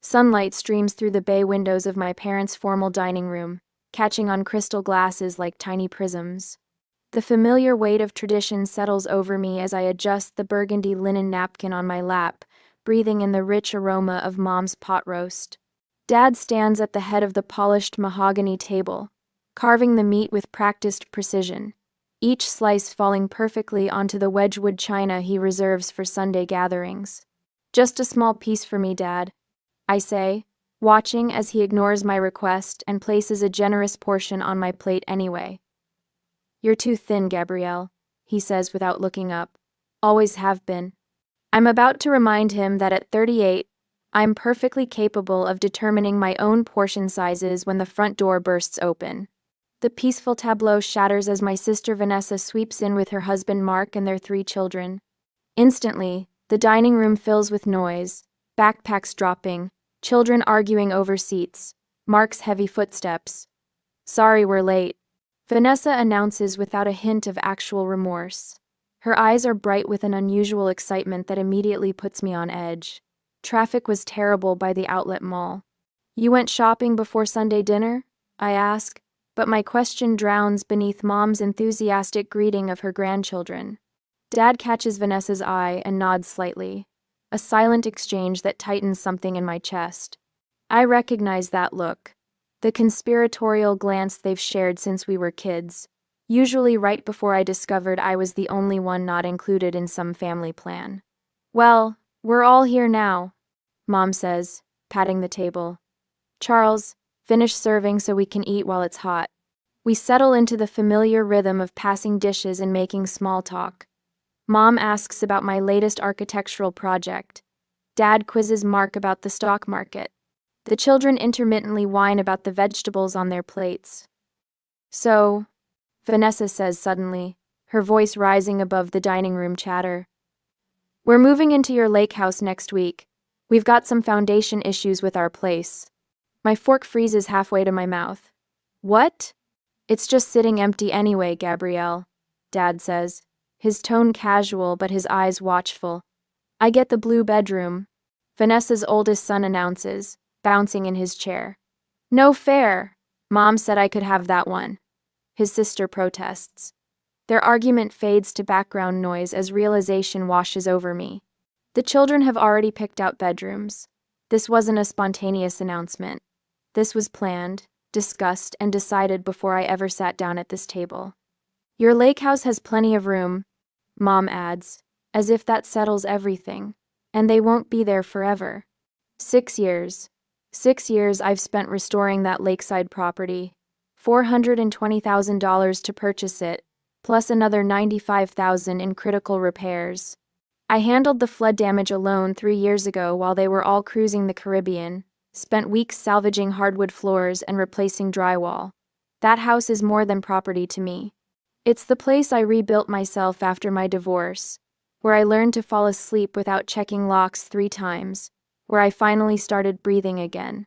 Sunlight streams through the bay windows of my parents' formal dining room, catching on crystal glasses like tiny prisms. The familiar weight of tradition settles over me as I adjust the burgundy linen napkin on my lap, breathing in the rich aroma of Mom's pot roast. Dad stands at the head of the polished mahogany table, carving the meat with practiced precision, each slice falling perfectly onto the Wedgwood china he reserves for Sunday gatherings. "Just a small piece for me, Dad," I say, watching as he ignores my request and places a generous portion on my plate anyway. "You're too thin, Gabrielle," he says without looking up. "Always have been." I'm about to remind him that at 38, I'm perfectly capable of determining my own portion sizes when the front door bursts open. The peaceful tableau shatters as my sister Vanessa sweeps in with her husband Mark and their 3 children. Instantly, the dining room fills with noise, backpacks dropping, children arguing over seats, Mark's heavy footsteps. "Sorry we're late," Vanessa announces without a hint of actual remorse. Her eyes are bright with an unusual excitement that immediately puts me on edge. Traffic was terrible by the outlet mall. "You went shopping before Sunday dinner?" I ask, but my question drowns beneath Mom's enthusiastic greeting of her grandchildren. Dad catches Vanessa's eye and nods slightly, a silent exchange that tightens something in my chest. I recognize that look, the conspiratorial glance they've shared since we were kids, usually right before I discovered I was the only one not included in some family plan. "Well, we're all here now," Mom says, patting the table. "Charles, finish serving so we can eat while it's hot." We settle into the familiar rhythm of passing dishes and making small talk. Mom asks about my latest architectural project. Dad quizzes Mark about the stock market. The children intermittently whine about the vegetables on their plates. "So," Vanessa says suddenly, her voice rising above the dining room chatter, "we're moving into your Lakehouse next week. We've got some foundation issues with our place." My fork freezes halfway to my mouth. "What?" "It's just sitting empty anyway, Gabrielle," Dad says, his tone casual but his eyes watchful. "I get the blue bedroom," Vanessa's oldest son announces, bouncing in his chair. "No fair. Mom said I could have that one," his sister protests. Their argument fades to background noise as realization washes over me. The children have already picked out bedrooms. This wasn't a spontaneous announcement. This was planned, discussed, and decided before I ever sat down at this table. "Your Lakehouse has plenty of room," Mom adds, as if that settles everything, "and they won't be there forever." 6 years. 6 years I've spent restoring that lakeside property. $420,000 to purchase it, plus another $95,000 in critical repairs. I handled the flood damage alone 3 years ago while they were all cruising the Caribbean, spent weeks salvaging hardwood floors and replacing drywall. That house is more than property to me. It's the place I rebuilt myself after my divorce, where I learned to fall asleep without checking locks 3 times, where I finally started breathing again.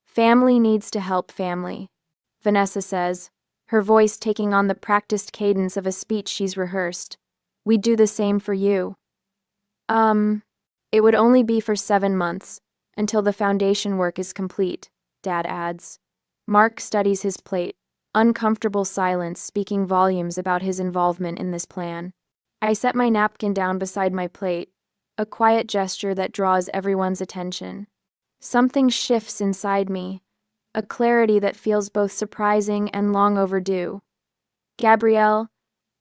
"Family needs to help family," Vanessa says, her voice taking on the practiced cadence of a speech she's rehearsed. "We'd do the same for you." It would only be for 7 months, until the foundation work is complete," Dad adds. Mark studies his plate, uncomfortable silence speaking volumes about his involvement in this plan. I set my napkin down beside my plate, a quiet gesture that draws everyone's attention. Something shifts inside me, a clarity that feels both surprising and long overdue. "Gabrielle,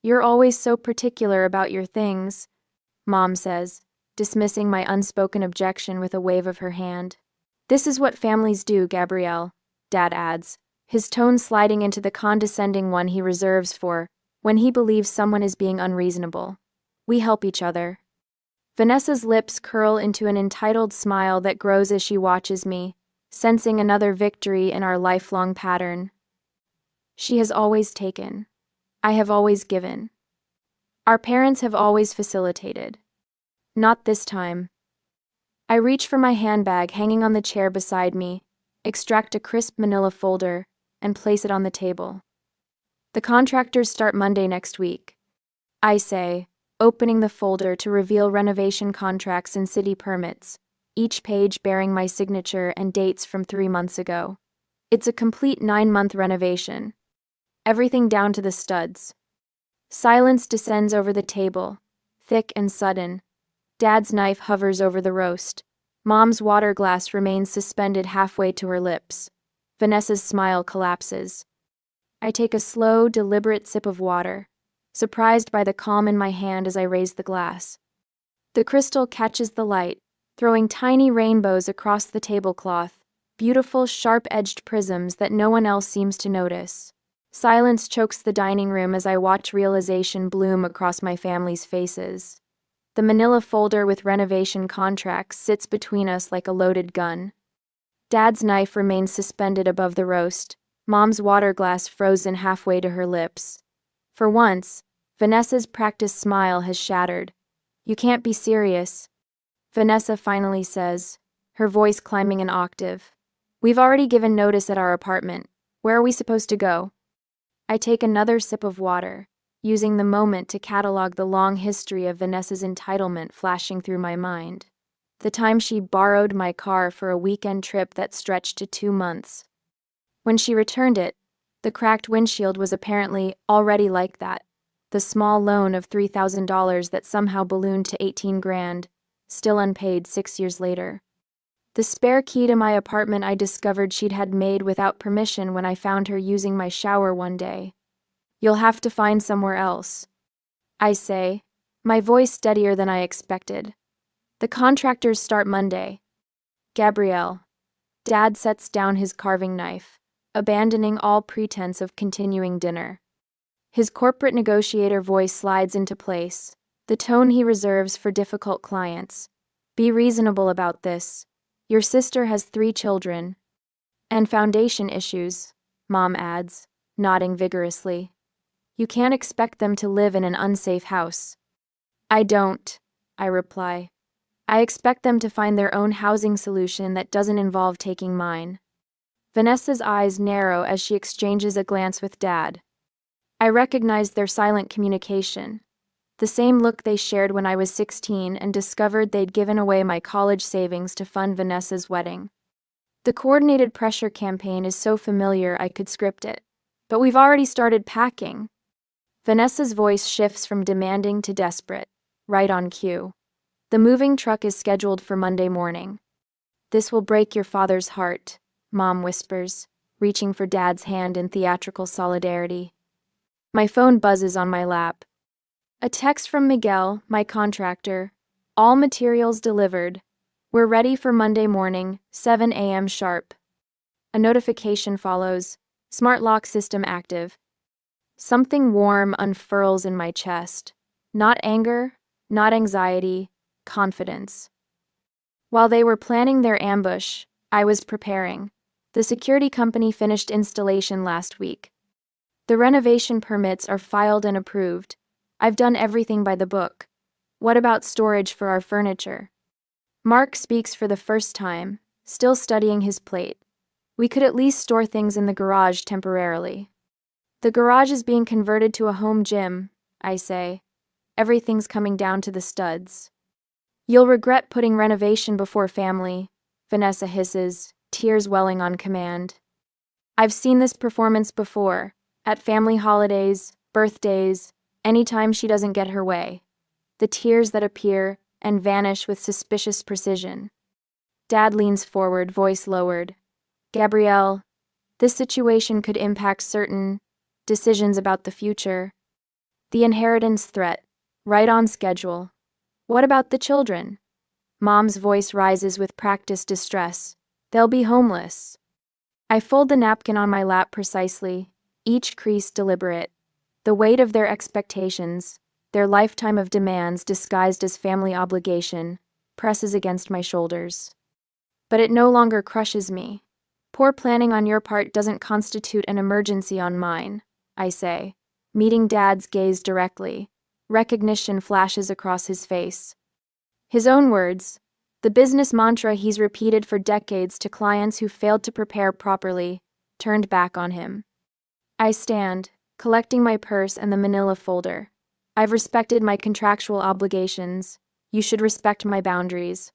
you're always so particular about your things," Mom says, dismissing my unspoken objection with a wave of her hand. "This is what families do, Gabrielle," Dad adds, his tone sliding into the condescending one he reserves for when he believes someone is being unreasonable. "We help each other." Vanessa's lips curl into an entitled smile that grows as she watches me, sensing another victory in our lifelong pattern. "She has always taken. I have always given. Our parents have always facilitated. Not this time." I reach for my handbag hanging on the chair beside me, extract a crisp manila folder, and place it on the table. "The contractors start Monday next week," I say, opening the folder to reveal renovation contracts and city permits, each page bearing my signature and dates from 3 months ago. It's a complete 9-month renovation. Everything down to the studs. Silence descends over the table, thick and sudden. Dad's knife hovers over the roast. Mom's water glass remains suspended halfway to her lips. Vanessa's smile collapses. I take a slow, deliberate sip of water, surprised by the calm in my hand as I raise the glass. The crystal catches the light, throwing tiny rainbows across the tablecloth, beautiful, sharp-edged prisms that no one else seems to notice. Silence chokes the dining room as I watch realization bloom across my family's faces. The manila folder with renovation contracts sits between us like a loaded gun. Dad's knife remains suspended above the roast, Mom's water glass frozen halfway to her lips. For once, Vanessa's practiced smile has shattered. "You can't be serious," Vanessa finally says, her voice climbing an octave. "We've already given notice at our apartment. Where are we supposed to go?" I take another sip of water, using the moment to catalog the long history of Vanessa's entitlement flashing through my mind. The time she borrowed my car for a weekend trip that stretched to 2 months. When she returned it, the cracked windshield was apparently already like that. The small loan of $3,000 that somehow ballooned to 18 grand, still unpaid 6 years later. The spare key to my apartment I discovered she'd had made without permission when I found her using my shower one day. "You'll have to find somewhere else," I say, my voice steadier than I expected. "The contractors start Monday." "Gabrielle." Dad sets down his carving knife, abandoning all pretense of continuing dinner. His corporate negotiator voice slides into place, the tone he reserves for difficult clients. "Be reasonable about this. Your sister has 3 children. And foundation issues," Mom adds, nodding vigorously. "You can't expect them to live in an unsafe house." "I don't," I reply. "I expect them to find their own housing solution that doesn't involve taking mine." Vanessa's eyes narrow as she exchanges a glance with Dad. I recognize their silent communication, the same look they shared when I was 16 and discovered they'd given away my college savings to fund Vanessa's wedding. The coordinated pressure campaign is so familiar I could script it. "But we've already started packing." Vanessa's voice shifts from demanding to desperate, right on cue. "The moving truck is scheduled for Monday morning." "This will break your father's heart," Mom whispers, reaching for Dad's hand in theatrical solidarity. My phone buzzes on my lap. A text from Miguel, my contractor. "All materials delivered. We're ready for Monday morning, 7 a.m. sharp." A notification follows. "Smart lock system active." Something warm unfurls in my chest. Not anger, not anxiety, confidence. While they were planning their ambush, I was preparing. The security company finished installation last week. The renovation permits are filed and approved. I've done everything by the book. What about storage for our furniture? Mark speaks for the first time, still studying his plate. "We could at least store things in the garage temporarily." "The garage is being converted to a home gym," I say. "Everything's coming down to the studs." "You'll regret putting renovation before family," Vanessa hisses, tears welling on command. "I've seen this performance before, at family holidays, birthdays, anytime she doesn't get her way. The tears that appear and vanish with suspicious precision." Dad leans forward, voice lowered. "Gabrielle, this situation could impact certain decisions about the future. The inheritance threat, right on schedule. What about the children?" Mom's voice rises with practiced distress. "They'll be homeless." I fold the napkin on my lap precisely, each crease deliberate. The weight of their expectations, their lifetime of demands disguised as family obligation, presses against my shoulders. But it no longer crushes me. "Poor planning on your part doesn't constitute an emergency on mine," I say, meeting Dad's gaze directly. Recognition flashes across his face. His own words, the business mantra he's repeated for decades to clients who failed to prepare properly, turned back on him. I stand, collecting my purse and the manila folder. "I've respected my contractual obligations. You should respect my boundaries."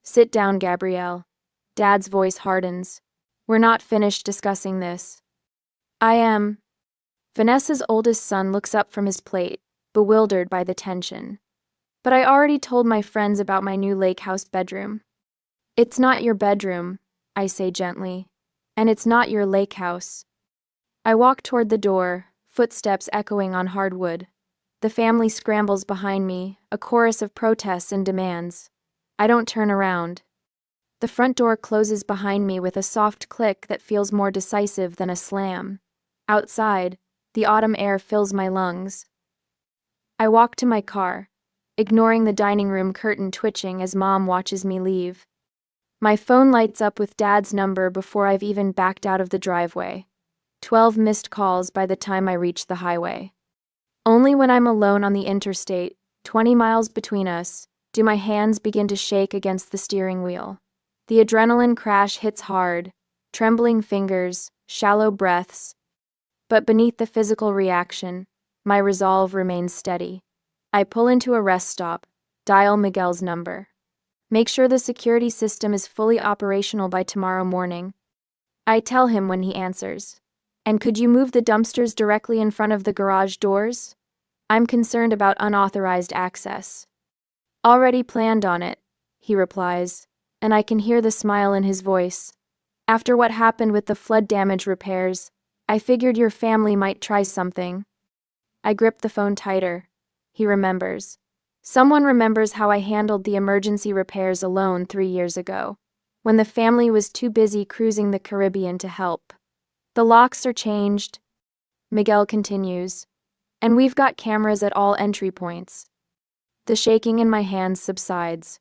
Sit down, Gabrielle. Dad's voice hardens. We're not finished discussing this. I am. Vanessa's oldest son looks up from his plate, bewildered by the tension. But I already told my friends about my new Lakehouse bedroom. It's not your bedroom, I say gently. And it's not your Lakehouse. I walk toward the door, footsteps echoing on hardwood. The family scrambles behind me, a chorus of protests and demands. I don't turn around. The front door closes behind me with a soft click that feels more decisive than a slam. Outside, the autumn air fills my lungs. I walk to my car, ignoring the dining room curtain twitching as Mom watches me leave. My phone lights up with Dad's number before I've even backed out of the driveway. 12 missed calls by the time I reach the highway. Only when I'm alone on the interstate, 20 miles between us, do my hands begin to shake against the steering wheel. The adrenaline crash hits hard, trembling fingers, shallow breaths. But beneath the physical reaction, my resolve remains steady. I pull into a rest stop, dial Miguel's number. Make sure the security system is fully operational by tomorrow morning. I tell him when he answers. And could you move the dumpsters directly in front of the garage doors? I'm concerned about unauthorized access. Already planned on it, he replies, and I can hear the smile in his voice. After what happened with the flood damage repairs, I figured your family might try something. I grip the phone tighter. He remembers. Someone remembers how I handled the emergency repairs alone 3 years ago, when the family was too busy cruising the Caribbean to help. The locks are changed, Miguel continues, and we've got cameras at all entry points. The shaking in my hands subsides.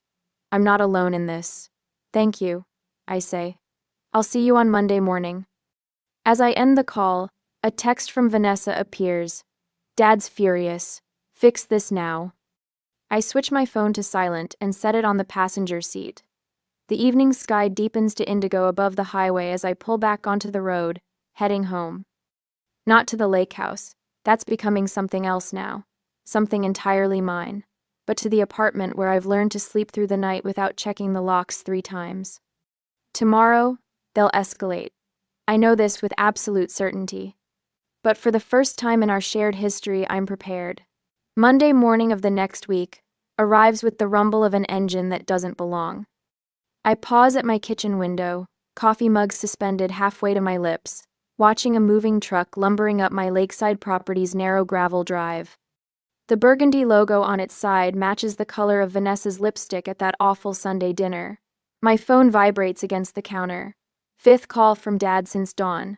I'm not alone in this. Thank you, I say. I'll see you on Monday morning. As I end the call, a text from Vanessa appears. Dad's furious. Fix this now. I switch my phone to silent and set it on the passenger seat. The evening sky deepens to indigo above the highway as I pull back onto the road, heading home. Not to the Lakehouse. That's becoming something else now. Something entirely mine. But to the apartment where I've learned to sleep through the night without checking the locks 3 times. Tomorrow, they'll escalate. I know this with absolute certainty. But for the first time in our shared history, I'm prepared. Monday morning of the next week arrives with the rumble of an engine that doesn't belong. I pause at my kitchen window, coffee mug suspended halfway to my lips, watching a moving truck lumbering up my lakeside property's narrow gravel drive. The burgundy logo on its side matches the color of Vanessa's lipstick at that awful Sunday dinner. My phone vibrates against the counter. 5th call from Dad since dawn.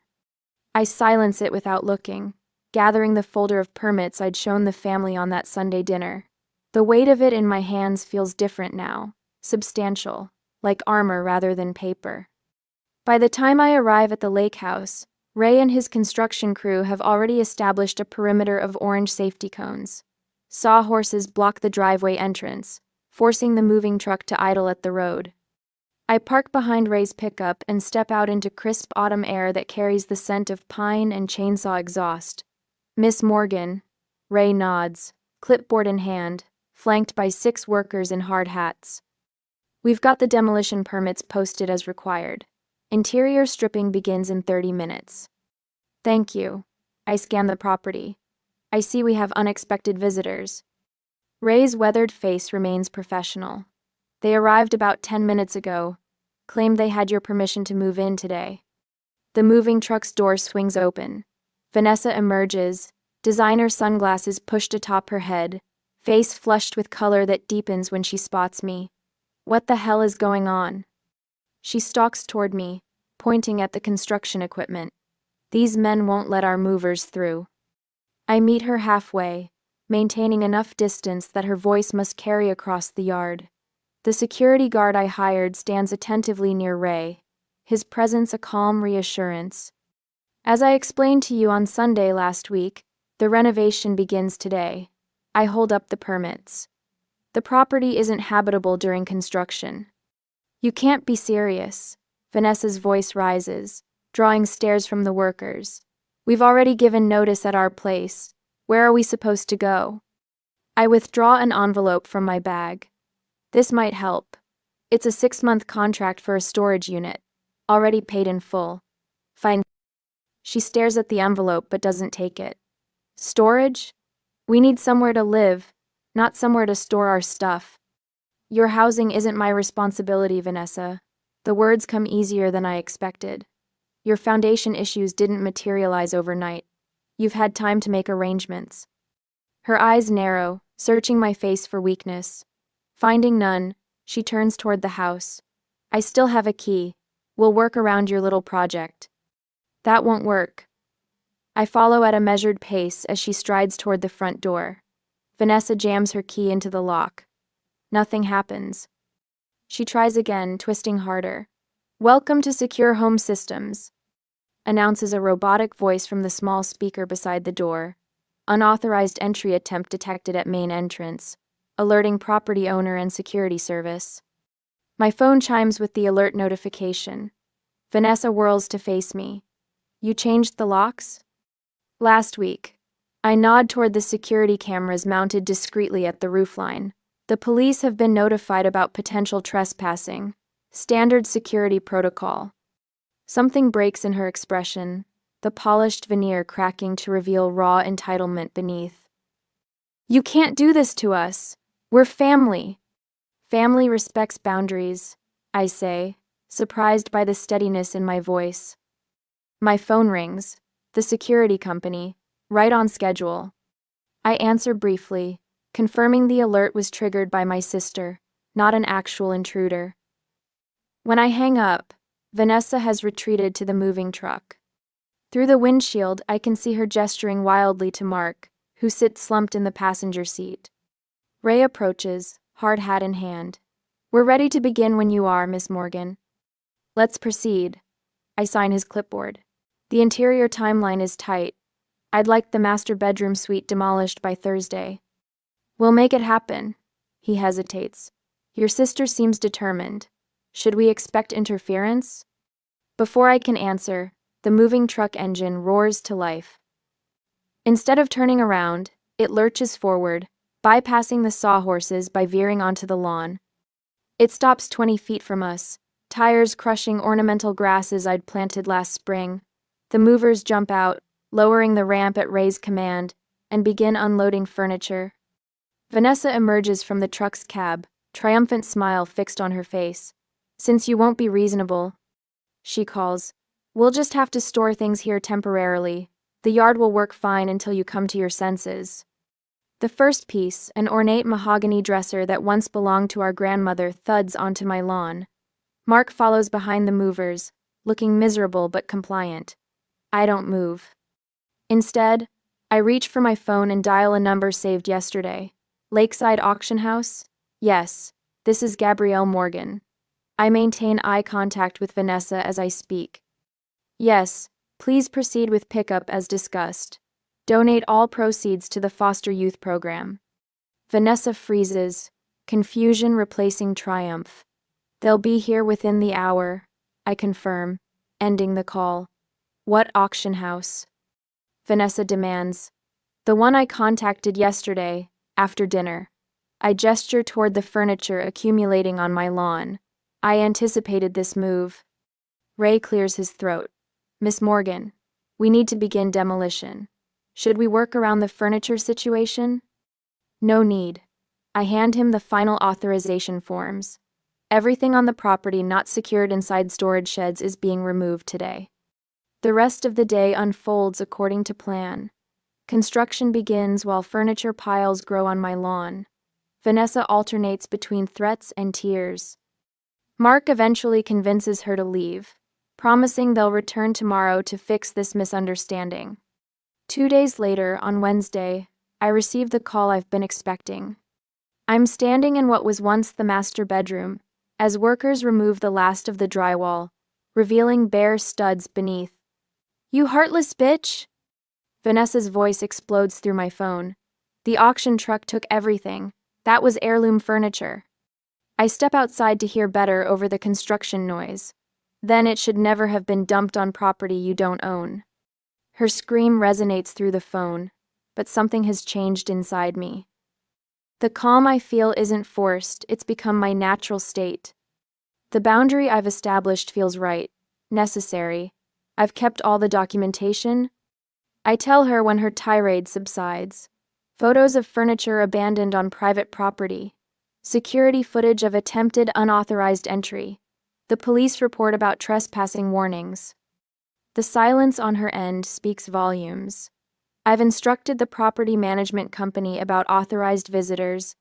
I silence it without looking, gathering the folder of permits I'd shown the family on that Sunday dinner. The weight of it in my hands feels different now, substantial, like armor rather than paper. By the time I arrive at the Lakehouse, Ray and his construction crew have already established a perimeter of orange safety cones. Sawhorses block the driveway entrance, forcing the moving truck to idle at the road. I park behind Ray's pickup and step out into crisp autumn air that carries the scent of pine and chainsaw exhaust. Miss Morgan, Ray nods, clipboard in hand, flanked by 6 workers in hard hats. We've got the demolition permits posted as required. Interior stripping begins in 30 minutes. Thank you. I scan the property. I see we have unexpected visitors. Ray's weathered face remains professional. They arrived about 10 minutes ago, claimed they had your permission to move in today. The moving truck's door swings open. Vanessa emerges, designer sunglasses pushed atop her head, face flushed with color that deepens when she spots me. What the hell is going on? She stalks toward me, pointing at the construction equipment. These men won't let our movers through. I meet her halfway, maintaining enough distance that her voice must carry across the yard. The security guard I hired stands attentively near Ray, his presence a calm reassurance. As I explained to you on Sunday last week, the renovation begins today. I hold up the permits. The property isn't habitable during construction. You can't be serious. Vanessa's voice rises, drawing stares from the workers. We've already given notice at our place. Where are we supposed to go? I withdraw an envelope from my bag. This might help. It's a 6-month contract for a storage unit, already paid in full. Fine. She stares at the envelope but doesn't take it. Storage? We need somewhere to live, not somewhere to store our stuff. Your housing isn't my responsibility, Vanessa. The words come easier than I expected. Your foundation issues didn't materialize overnight. You've had time to make arrangements. Her eyes narrow, searching my face for weakness. Finding none, she turns toward the house. I still have a key. We'll work around your little project. That won't work. I follow at a measured pace as she strides toward the front door. Vanessa jams her key into the lock. Nothing happens. She tries again, twisting harder. Welcome to Secure Home Systems, announces a robotic voice from the small speaker beside the door. Unauthorized entry attempt detected at main entrance, alerting property owner and security service. My phone chimes with the alert notification. Vanessa whirls to face me. You changed the locks? Last week. I nod toward the security cameras mounted discreetly at the roofline. The police have been notified about potential trespassing. Standard security protocol. Something breaks in her expression, the polished veneer cracking to reveal raw entitlement beneath. You can't do this to us. We're family. Family respects boundaries, I say, surprised by the steadiness in my voice. My phone rings. The security company, right on schedule. I answer briefly, confirming the alert was triggered by my sister, not an actual intruder. When I hang up, Vanessa has retreated to the moving truck. Through the windshield, I can see her gesturing wildly to Mark, who sits slumped in the passenger seat. Ray approaches, hard hat in hand. We're ready to begin when you are, Miss Morgan. Let's proceed. I sign his clipboard. The interior timeline is tight. I'd like the master bedroom suite demolished by Thursday. We'll make it happen. He hesitates. Your sister seems determined. Should we expect interference? Before I can answer, the moving truck engine roars to life. Instead of turning around, it lurches forward, bypassing the sawhorses by veering onto the lawn. It stops 20 feet from us, tires crushing ornamental grasses I'd planted last spring. The movers jump out, lowering the ramp at Ray's command, and begin unloading furniture. Vanessa emerges from the truck's cab, triumphant smile fixed on her face. Since you won't be reasonable, she calls, we'll just have to store things here temporarily. The yard will work fine until you come to your senses. The first piece, an ornate mahogany dresser that once belonged to our grandmother, thuds onto my lawn. Mark follows behind the movers, looking miserable but compliant. I don't move. Instead, I reach for my phone and dial a number saved yesterday. Lakeside Auction House? Yes, this is Gabrielle Morgan. I maintain eye contact with Vanessa as I speak. Yes, please proceed with pickup as discussed. Donate all proceeds to the foster youth program. Vanessa freezes, confusion replacing triumph. They'll be here within the hour, I confirm, ending the call. What auction house? Vanessa demands. The one I contacted yesterday, after dinner. I gesture toward the furniture accumulating on my lawn. I anticipated this move. Ray clears his throat. Miss Morgan, we need to begin demolition. Should we work around the furniture situation? No need. I hand him the final authorization forms. Everything on the property not secured inside storage sheds is being removed today. The rest of the day unfolds according to plan. Construction begins while furniture piles grow on my lawn. Vanessa alternates between threats and tears. Mark eventually convinces her to leave, promising they'll return tomorrow to fix this misunderstanding. 2 days later, on Wednesday, I receive the call I've been expecting. I'm standing in what was once the master bedroom, as workers remove the last of the drywall, revealing bare studs beneath. You heartless bitch! Vanessa's voice explodes through my phone. The auction truck took everything. That was heirloom furniture. I step outside to hear better over the construction noise. Then it should never have been dumped on property you don't own. Her scream resonates through the phone, but something has changed inside me. The calm I feel isn't forced, it's become my natural state. The boundary I've established feels right, necessary. I've kept all the documentation. I tell her when her tirade subsides. Photos of furniture abandoned on private property. Security footage of attempted unauthorized entry. The police report about trespassing warnings. The silence on her end speaks volumes. I've instructed the property management company about authorized visitors.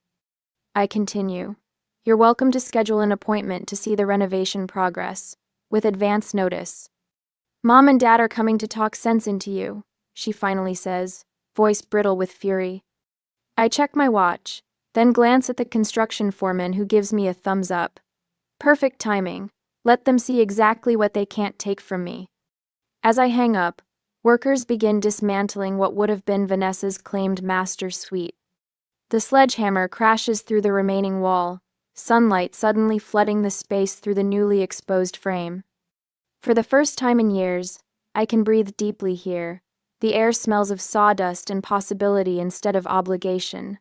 I continue. You're welcome to schedule an appointment to see the renovation progress, with advance notice. Mom and Dad are coming to talk sense into you, she finally says, voice brittle with fury. I check my watch, then glance at the construction foreman who gives me a thumbs up. Perfect timing. Let them see exactly what they can't take from me. As I hang up, workers begin dismantling what would have been Vanessa's claimed master suite. The sledgehammer crashes through the remaining wall, sunlight suddenly flooding the space through the newly exposed frame. For the first time in years, I can breathe deeply here. The air smells of sawdust and possibility instead of obligation.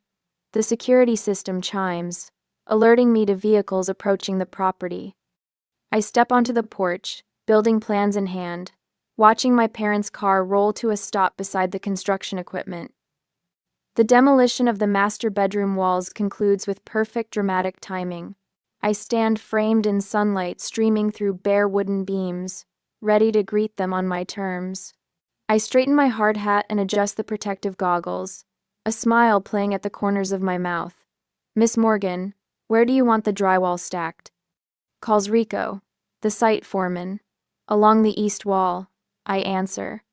The security system chimes, alerting me to vehicles approaching the property. I step onto the porch, building plans in hand, watching my parents' car roll to a stop beside the construction equipment. The demolition of the master bedroom walls concludes with perfect dramatic timing. I stand framed in sunlight streaming through bare wooden beams, ready to greet them on my terms. I straighten my hard hat and adjust the protective goggles, a smile playing at the corners of my mouth. Miss Morgan, where do you want the drywall stacked? Calls Rico, the site foreman. Along the east wall, I answer,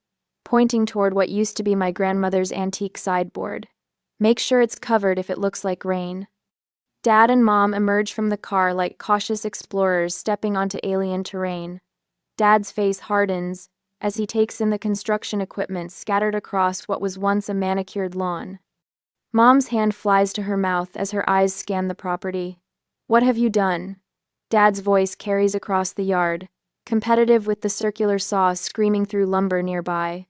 pointing toward what used to be my grandmother's antique sideboard. Make sure it's covered if it looks like rain. Dad and Mom emerge from the car like cautious explorers stepping onto alien terrain. Dad's face hardens as he takes in the construction equipment scattered across what was once a manicured lawn. Mom's hand flies to her mouth as her eyes scan the property. What have you done? Dad's voice carries across the yard, competitive with the circular saw screaming through lumber nearby.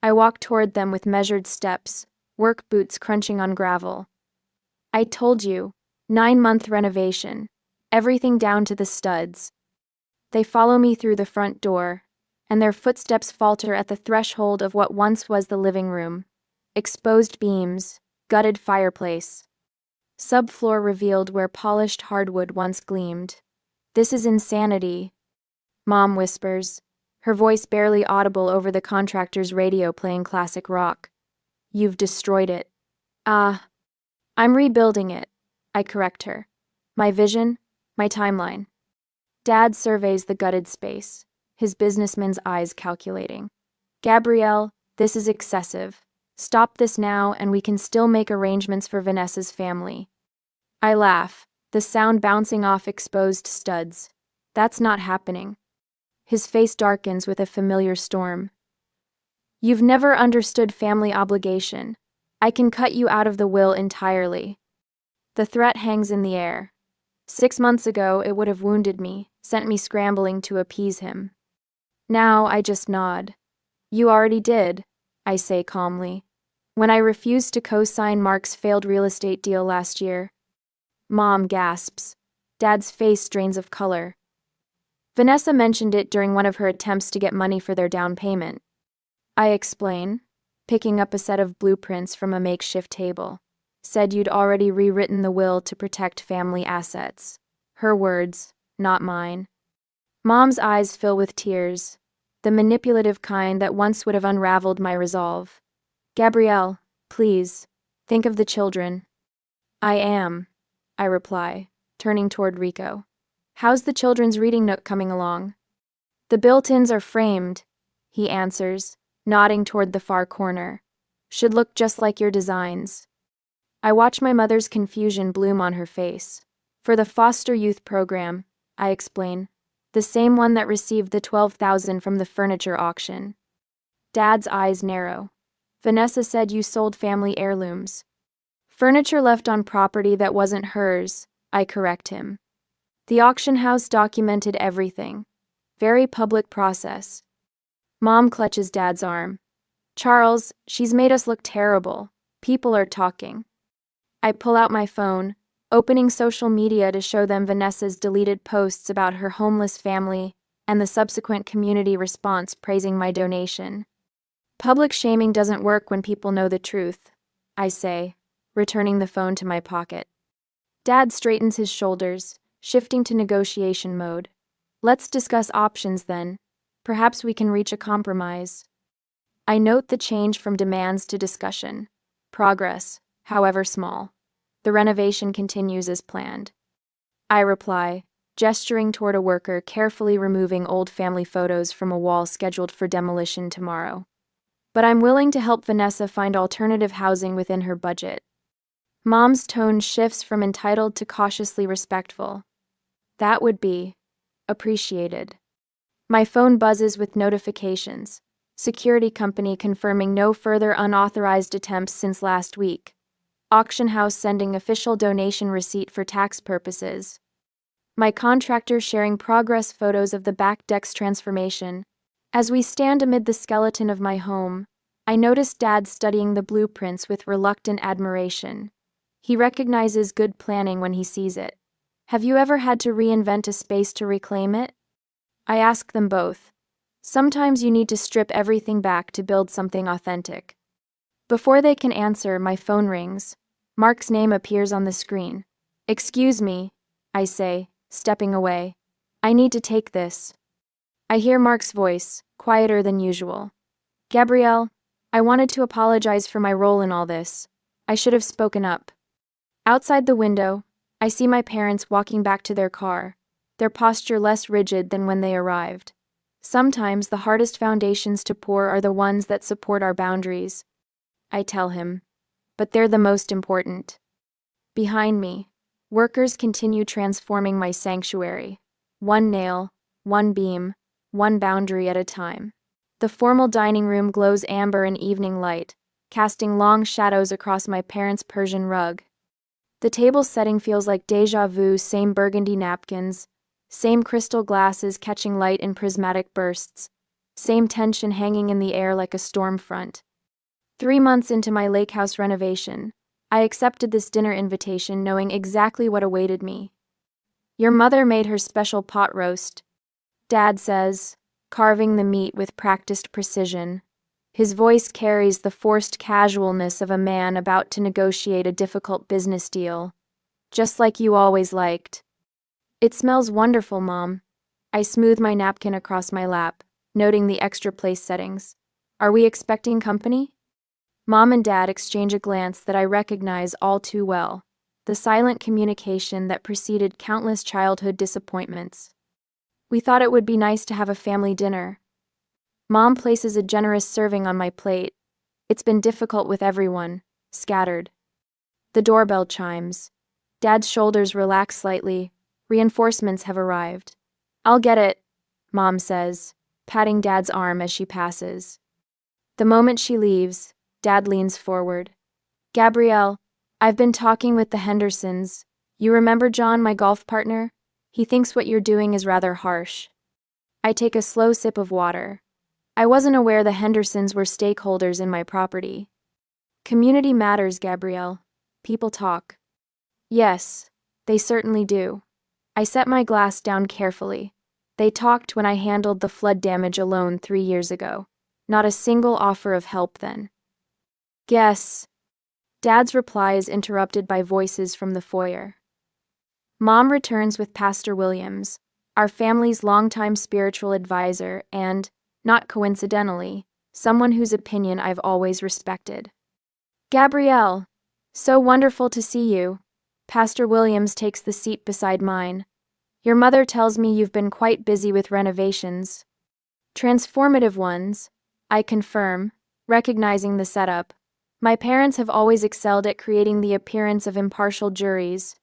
I walk toward them with measured steps, work boots crunching on gravel. I told you, 9-month renovation, everything down to the studs. They follow me through the front door, and their footsteps falter at the threshold of what once was the living room. Exposed beams, gutted fireplace. Subfloor revealed where polished hardwood once gleamed. This is insanity, Mom whispers, her voice barely audible over the contractor's radio playing classic rock. You've destroyed it. I'm rebuilding it, I correct her. My vision, my timeline. Dad surveys the gutted space, his businessman's eyes calculating. Gabrielle, this is excessive. Stop this now and we can still make arrangements for Vanessa's family. I laugh, the sound bouncing off exposed studs. That's not happening. His face darkens with a familiar storm. You've never understood family obligation. I can cut you out of the will entirely. The threat hangs in the air. 6 months ago, it would have wounded me, sent me scrambling to appease him. Now I just nod. You already did, I say calmly, when I refused to co-sign Mark's failed real estate deal last year. Mom gasps. Dad's face drains of color. Vanessa mentioned it during one of her attempts to get money for their down payment. I explain, picking up a set of blueprints from a makeshift table. Said you'd already rewritten the will to protect family assets. Her words, not mine. Mom's eyes fill with tears, the manipulative kind that once would have unraveled my resolve. Gabrielle, please, think of the children. I am, I reply, turning toward Rico. How's the children's reading nook coming along? The built-ins are framed, he answers, nodding toward the far corner. Should look just like your designs. I watch my mother's confusion bloom on her face. For the foster youth program, I explain, the same one that received the $12,000 from the furniture auction. Dad's eyes narrow. Vanessa said you sold family heirlooms. Furniture left on property that wasn't hers, I correct him. The auction house documented everything. Very public process. Mom clutches Dad's arm. Charles, she's made us look terrible. People are talking. I pull out my phone, opening social media to show them Vanessa's deleted posts about her homeless family and the subsequent community response praising my donation. Public shaming doesn't work when people know the truth, I say, returning the phone to my pocket. Dad straightens his shoulders, shifting to negotiation mode. Let's discuss options then. Perhaps we can reach a compromise. I note the change from demands to discussion. Progress, however small. The renovation continues as planned. I reply, gesturing toward a worker carefully removing old family photos from a wall scheduled for demolition tomorrow. But I'm willing to help Vanessa find alternative housing within her budget. Mom's tone shifts from entitled to cautiously respectful. That would be appreciated. My phone buzzes with notifications. Security company confirming no further unauthorized attempts since last week. Auction house sending official donation receipt for tax purposes. My contractor sharing progress photos of the back deck's transformation. As we stand amid the skeleton of my home, I notice Dad studying the blueprints with reluctant admiration. He recognizes good planning when he sees it. Have you ever had to reinvent a space to reclaim it? I ask them both. Sometimes you need to strip everything back to build something authentic. Before they can answer, my phone rings. Mark's name appears on the screen. Excuse me, I say, stepping away. I need to take this. I hear Mark's voice, quieter than usual. Gabrielle, I wanted to apologize for my role in all this. I should have spoken up. Outside the window, I see my parents walking back to their car, their posture less rigid than when they arrived. Sometimes the hardest foundations to pour are the ones that support our boundaries, I tell him, but they're the most important. Behind me, workers continue transforming my sanctuary, one nail, one beam, one boundary at a time. The formal dining room glows amber in evening light, casting long shadows across my parents' Persian rug. The table setting feels like déjà vu, same burgundy napkins, same crystal glasses catching light in prismatic bursts, same tension hanging in the air like a storm front. 3 months into my Lakehouse renovation, I accepted this dinner invitation knowing exactly what awaited me. Your mother made her special pot roast, Dad says, carving the meat with practiced precision. His voice carries the forced casualness of a man about to negotiate a difficult business deal. Just like you always liked. It smells wonderful, Mom. I smooth my napkin across my lap, noting the extra place settings. Are we expecting company? Mom and Dad exchange a glance that I recognize all too well, the silent communication that preceded countless childhood disappointments. We thought it would be nice to have a family dinner. Mom places a generous serving on my plate. It's been difficult with everyone, scattered. The doorbell chimes. Dad's shoulders relax slightly. Reinforcements have arrived. I'll get it, Mom says, patting Dad's arm as she passes. The moment she leaves, Dad leans forward. Gabrielle, I've been talking with the Hendersons. You remember John, my golf partner? He thinks what you're doing is rather harsh. I take a slow sip of water. I wasn't aware the Hendersons were stakeholders in my property. Community matters, Gabrielle. People talk. Yes, they certainly do. I set my glass down carefully. They talked when I handled the flood damage alone 3 years ago. Not a single offer of help then. Guess. Dad's reply is interrupted by voices from the foyer. Mom returns with Pastor Williams, our family's longtime spiritual advisor and, not coincidentally, someone whose opinion I've always respected. Gabrielle, so wonderful to see you. Pastor Williams takes the seat beside mine. Your mother tells me you've been quite busy with renovations. Transformative ones, I confirm, recognizing the setup. My parents have always excelled at creating the appearance of impartial juries.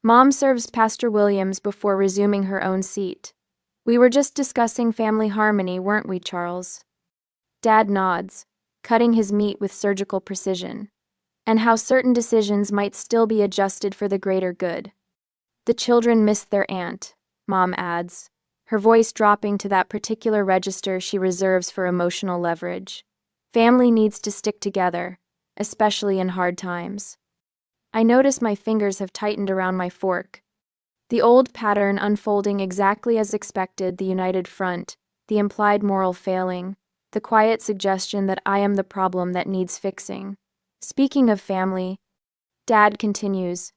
Mom serves Pastor Williams before resuming her own seat. We were just discussing family harmony, weren't we, Charles? Dad nods, cutting his meat with surgical precision, and how certain decisions might still be adjusted for the greater good. The children miss their aunt, Mom adds, her voice dropping to that particular register she reserves for emotional leverage. Family needs to stick together, especially in hard times. I notice my fingers have tightened around my fork. The old pattern unfolding exactly as expected, the united front, the implied moral failing, the quiet suggestion that I am the problem that needs fixing. Speaking of family, Dad continues,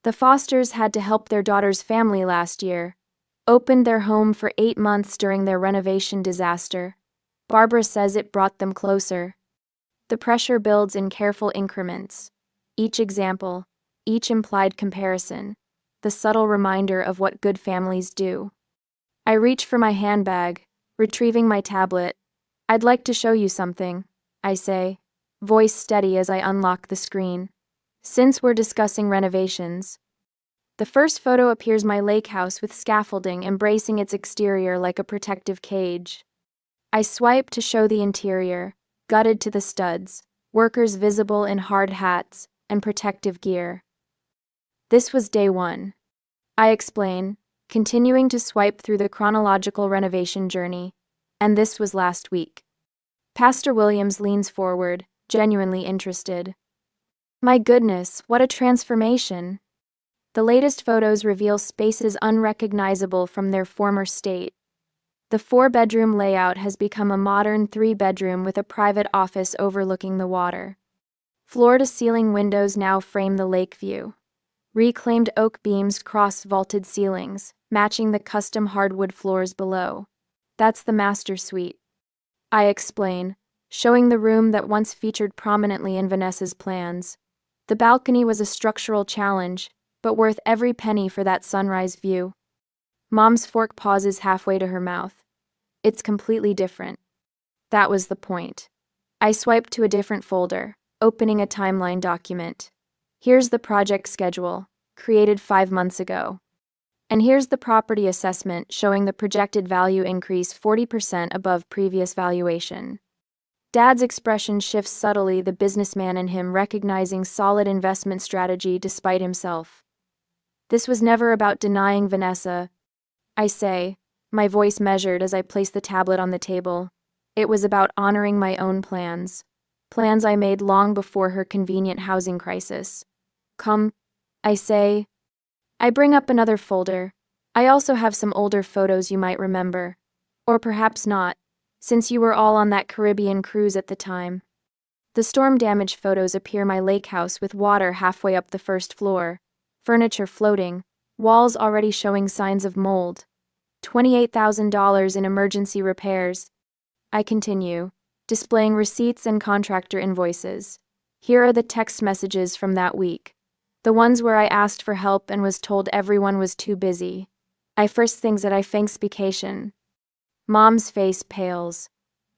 the Fosters had to help their daughter's family last year. Opened their home for 8 months during their renovation disaster. Barbara says it brought them closer. The pressure builds in careful increments. Each example, each implied comparison, the subtle reminder of what good families do. I reach for my handbag, retrieving my tablet. I'd like to show you something, I say, voice steady as I unlock the screen. Since we're discussing renovations, the first photo appears my lake house with scaffolding embracing its exterior like a protective cage. I swipe to show the interior, gutted to the studs, workers visible in hard hats and protective gear. This was day 1. I explain, continuing to swipe through the chronological renovation journey, and this was last week. Pastor Williams leans forward, genuinely interested. My goodness, what a transformation! The latest photos reveal spaces unrecognizable from their former state. The 4-bedroom layout has become a modern 3-bedroom with a private office overlooking the water. Floor-to-ceiling windows now frame the lake view. Reclaimed oak beams cross vaulted ceilings, matching the custom hardwood floors below. That's the master suite, I explain, showing the room that once featured prominently in Vanessa's plans. The balcony was a structural challenge, but worth every penny for that sunrise view. Mom's fork pauses halfway to her mouth. It's completely different. That was the point. I swiped to a different folder, opening a timeline document. Here's the project schedule, created 5 months ago. And here's the property assessment showing the projected value increase 40% above previous valuation. Dad's expression shifts subtly, the businessman in him recognizing solid investment strategy despite himself. This was never about denying Vanessa, I say, my voice measured as I place the tablet on the table. It was about honoring my own plans. Plans I made long before her convenient housing crisis. Come, I say. I bring up another folder. I also have some older photos you might remember. Or perhaps not, since you were all on that Caribbean cruise at the time. The storm-damaged photos appear my lake house with water halfway up the first floor. Furniture floating, walls already showing signs of mold. $28,000 in emergency repairs. I continue, displaying receipts and contractor invoices. Here are the text messages from that week. The ones where I asked for help and was told everyone was too busy. I first things that I thanks vacation. Mom's face pales.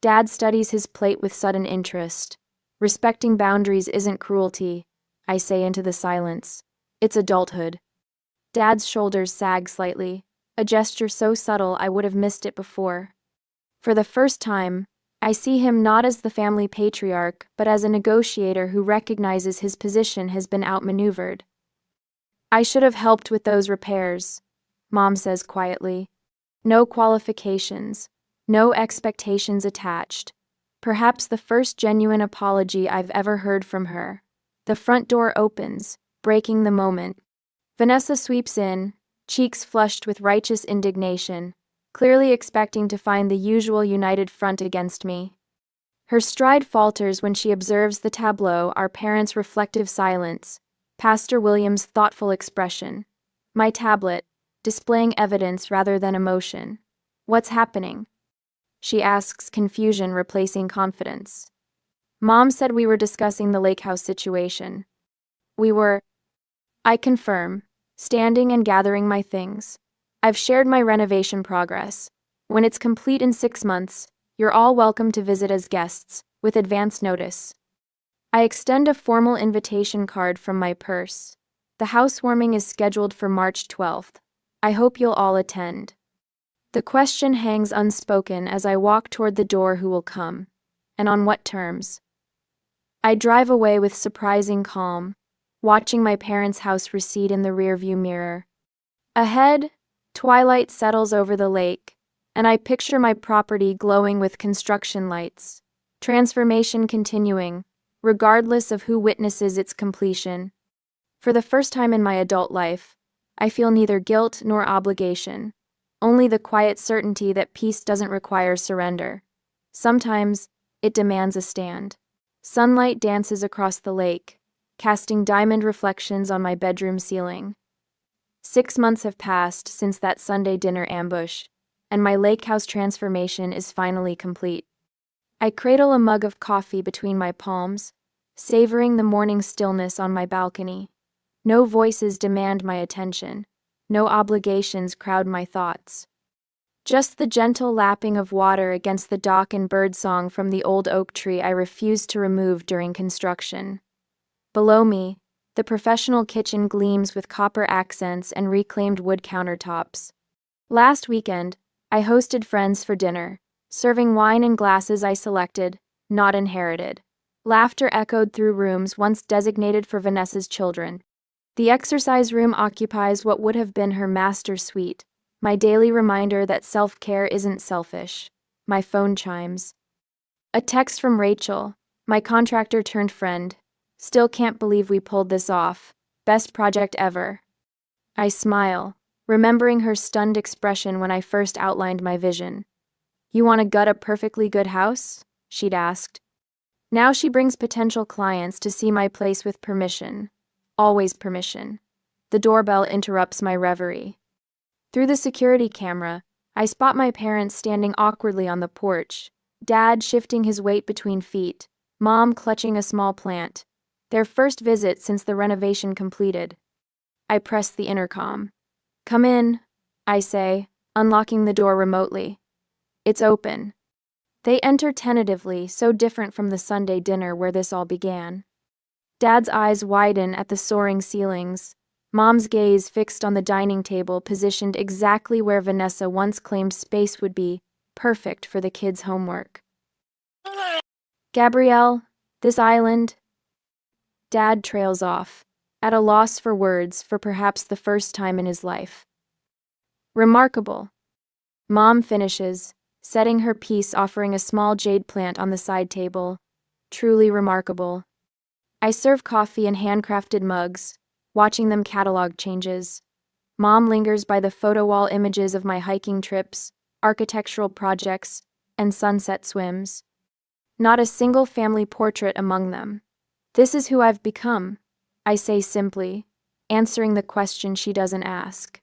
Dad studies his plate with sudden interest. Respecting boundaries isn't cruelty, I say into the silence. It's adulthood. Dad's shoulders sag slightly, a gesture so subtle I would have missed it before. For the first time, I see him not as the family patriarch, but as a negotiator who recognizes his position has been outmaneuvered. I should have helped with those repairs, Mom says quietly. No qualifications, no expectations attached. Perhaps the first genuine apology I've ever heard from her. The front door opens, breaking the moment. Vanessa sweeps in, cheeks flushed with righteous indignation, clearly expecting to find the usual united front against me. Her stride falters when she observes the tableau, our parents' reflective silence, Pastor Williams' thoughtful expression, my tablet, displaying evidence rather than emotion. What's happening? She asks, confusion replacing confidence. Mom said we were discussing the Lakehouse situation. We were, I confirm, standing and gathering my things. I've shared my renovation progress. When it's complete in 6 months, you're all welcome to visit as guests, with advance notice. I extend a formal invitation card from my purse. The housewarming is scheduled for March 12th. I hope you'll all attend. The question hangs unspoken as I walk toward the door. Who will come? And on what terms? I drive away with surprising calm, watching my parents' house recede in the rearview mirror. Ahead, twilight settles over the lake, and I picture my property glowing with construction lights, transformation continuing, regardless of who witnesses its completion. For the first time in my adult life, I feel neither guilt nor obligation, only the quiet certainty that peace doesn't require surrender. Sometimes, it demands a stand. Sunlight dances across the lake, casting diamond reflections on my bedroom ceiling. 6 months have passed since that Sunday dinner ambush, and my Lakehouse transformation is finally complete. I cradle a mug of coffee between my palms, savoring the morning stillness on my balcony. No voices demand my attention. No obligations crowd my thoughts. Just the gentle lapping of water against the dock and birdsong from the old oak tree I refused to remove during construction. Below me, the professional kitchen gleams with copper accents and reclaimed wood countertops. Last weekend, I hosted friends for dinner, serving wine in glasses I selected, not inherited. Laughter echoed through rooms once designated for Vanessa's children. The exercise room occupies what would have been her master suite, my daily reminder that self-care isn't selfish. My phone chimes. A text from Rachel, my contractor-turned-friend. Still can't believe we pulled this off. Best project ever. I smile, remembering her stunned expression when I first outlined my vision. You want to gut a perfectly good house? She'd asked. Now she brings potential clients to see my place with permission. Always permission. The doorbell interrupts my reverie. Through the security camera, I spot my parents standing awkwardly on the porch, Dad shifting his weight between feet, Mom clutching a small plant. Their first visit since the renovation completed. I press the intercom. Come in, I say, unlocking the door remotely. It's open. They enter tentatively, so different from the Sunday dinner where this all began. Dad's eyes widen at the soaring ceilings, Mom's gaze fixed on the dining table positioned exactly where Vanessa once claimed space would be, perfect for the kids' homework. Gabrielle, this island... Dad trails off, at a loss for words for perhaps the first time in his life. Remarkable. Mom finishes, setting her piece offering a small jade plant on the side table. Truly remarkable. I serve coffee in handcrafted mugs, watching them catalog changes. Mom lingers by the photo wall images of my hiking trips, architectural projects, and sunset swims. Not a single family portrait among them. This is who I've become, I say simply, answering the question she doesn't ask.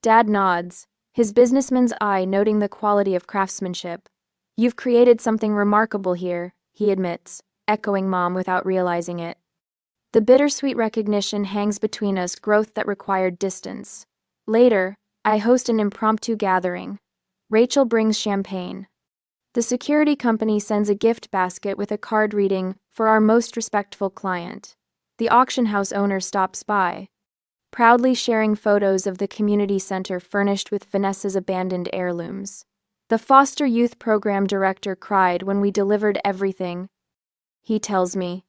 Dad nods, his businessman's eye noting the quality of craftsmanship. You've created something remarkable here, he admits, echoing Mom without realizing it. The bittersweet recognition hangs between us, growth that required distance. Later, I host an impromptu gathering. Rachel brings champagne. The security company sends a gift basket with a card reading, "For our most respectful client." The auction house owner stops by, proudly sharing photos of the community center furnished with Vanessa's abandoned heirlooms. The foster youth program director cried when we delivered everything. He tells me.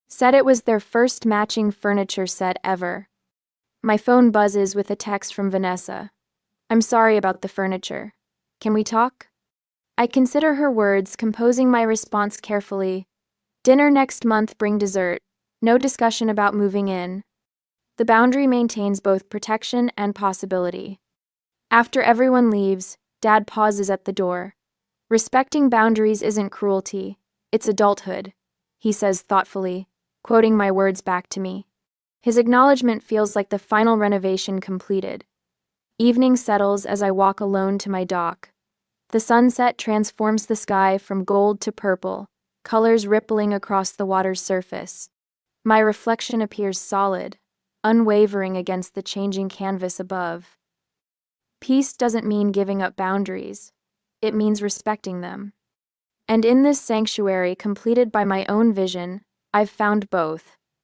Said it was their first matching furniture set ever. My phone buzzes with a text from Vanessa. I'm sorry about the furniture. Can we talk? I consider her words, composing my response carefully. Dinner next month, bring dessert. No discussion about moving in. The boundary maintains both protection and possibility. After everyone leaves, Dad pauses at the door. Respecting boundaries isn't cruelty, it's adulthood, he says thoughtfully, quoting my words back to me. His acknowledgement feels like the final renovation completed. Evening settles as I walk alone to my dock. The sunset transforms the sky from gold to purple, colors rippling across the water's surface. My reflection appears solid, unwavering against the changing canvas above. Peace doesn't mean giving up boundaries. It means respecting them. And in this sanctuary completed by my own vision, I've found both.